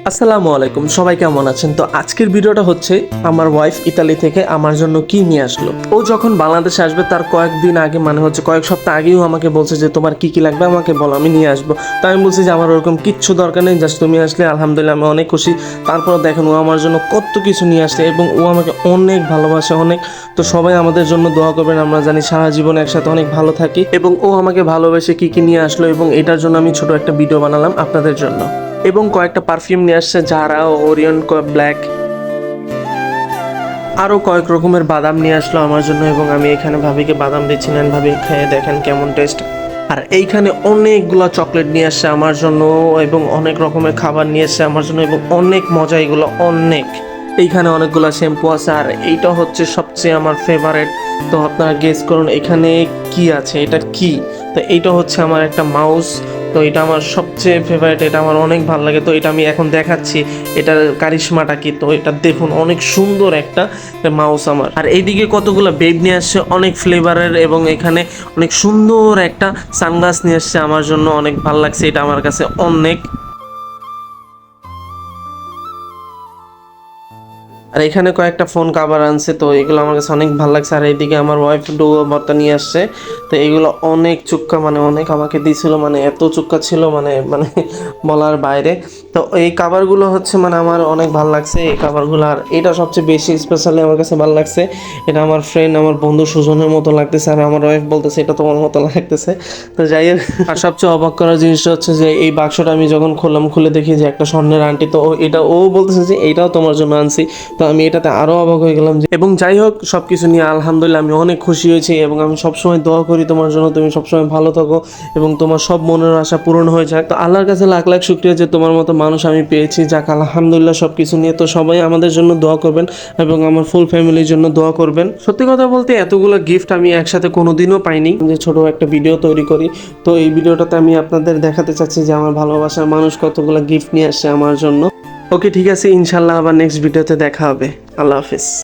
আসসালামু আলাইকুম, সবাই কেমন আছেন? তো আজকের ভিডিওটা হচ্ছে আমার ওয়াইফ ইতালি থেকে আমার জন্য কি নিয়ে আসলো। ও যখন বাংলাদেশে আসবে তার কয়েকদিন আগে, মানে হচ্ছে কয়েক সপ্তাহ আগেও আমাকে বলছে যে তোমার কি কি লাগবে আমাকে বলো, আমি নিয়ে আসবো। তো আমি বলছি যে আমার ওরকম কিচ্ছু দরকার নেই, জাস্ট তুমি আসলে আলহামদুলিল্লাহ আমি অনেক খুশি। তারপর দেখেন ও আমার জন্য কত কিছু নিয়ে আসছে এবং ও আমাকে অনেক ভালোবাসে অনেক। তো সবাই আমাদের জন্য দোয়া করবেন, আমরা জানি সারা জীবন একসাথে অনেক ভালো থাকি। এবং ও আমাকে ভালোবেসে কি কি নিয়ে আসলো এবং এটার জন্য আমি ছোট একটা ভিডিও বানালাম আপনাদের জন্য। এবং কয়েকটা পারফিউম নিয়ে আসছে, যারা ওরিয়ন ব্ল্যাক, আরও কয়েক রকমের বাদাম নিয়ে আসলো আমার জন্য। এবং আমি এখানে ভাবিকে বাদাম দিচ্ছি, নেন ভাবি খেয়ে দেখেন কেমন টেস্ট। আর এইখানে অনেকগুলো চকলেট নিয়ে আসছে আমার জন্য এবং অনেক রকমের খাবার নিয়ে আসছে আমার জন্য এবং অনেক মজা এগুলো অনেক। এইখানে অনেকগুলো শ্যাম্পু আছে আর এইটা হচ্ছে সবচেয়ে আমার ফেভারেট। তো আপনারা গেস করুন এখানে কি আছে, এটা কি? তো এইটা হচ্ছে আমার একটা মাউস। তো এটা আমার সবচেয়ে ফেভারিট, এটা আমার অনেক ভালো লাগে। তো এটা আমি এখন দেখাচ্ছি এটার কারিশমাটা কি। তো এটা দেখুন অনেক সুন্দর একটা মাউস আমার। আর এইদিকে কতগুলো বেব নিয়ে আসছে অনেক ফ্লেভারের এবং এখানে অনেক সুন্দর একটা সানগ্লাস নিয়ে আসছে আমার জন্য, অনেক ভালো লাগছে এটা আমার কাছে অনেক। আর এখানে কয়েকটা ফোন কাভার আনছে, তো এগুলো আমার কাছে অনেক ভালো লাগছে। আর এইদিকে আমার ওয়াইফ ডুয়ো ভর্তা নিয়ে আসছে। তো এগুলো অনেক চুক্কা, মানে অনেক আমাকে দিয়েছিল, মানে এত চুক্কা ছিল মানে মানে বলার বাইরে। তো এই কাভারগুলো হচ্ছে মানে আমার অনেক ভালো লাগছে এই কাভারগুলো। আর এটা সবচেয়ে বেশি স্পেশালি আমার কাছে ভালো লাগছে, এটা আমার ফ্রেন্ড আমার বন্ধু সুজনের মতো লাগতেছে। আর আমার ওয়াইফ বলতেছে এটা তোমার মতো লাগতেছে। তো যাই হোক, আর সবচেয়ে অবাক করার জিনিসটা হচ্ছে যে এই বাক্সটা আমি যখন খুলে দেখি যে একটা স্বর্ণের আংটি। তো এটা ও বলতেছে যে এইটাও তোমার জন্য আনছি। তো আমি এটাতে আরও অবাক হয়ে গেলাম। এবং যাই হোক, সব কিছু নিয়ে আলহামদুলিল্লাহ আমি অনেক খুশি হয়েছি এবং আমি সবসময় দোয়া করি তোমার জন্য, তুমি সবসময় ভালো থাকো এবং তোমার সব মনের আশা পূরণ হয়ে যাক। তো আল্লাহর কাছে লাখ লাখ শুকরিয়া যে তোমার মতো মানুষ আমি পেয়েছি। যাক আলহামদুলিল্লাহ সব কিছু নিয়ে। তো সবাই আমাদের জন্য দোয়া করবেন এবং আমার ফুল ফ্যামিলির জন্য দোয়া করবেন। সত্যি কথা বলতে এতগুলো গিফট আমি একসাথে কোনোদিনও পাইনি। যে ছোট একটা ভিডিও তৈরি করি, তো এই ভিডিওটাতে আমি আপনাদের দেখাতে চাচ্ছি যে আমার ভালোবাসার মানুষ কতগুলো গিফট নিয়ে আসছে আমার জন্য। ওকে ঠিক আছে, ইনশাল্লাহ আবার নেক্সট ভিডিওতে দেখা হবে। আল্লাহ হাফিজ।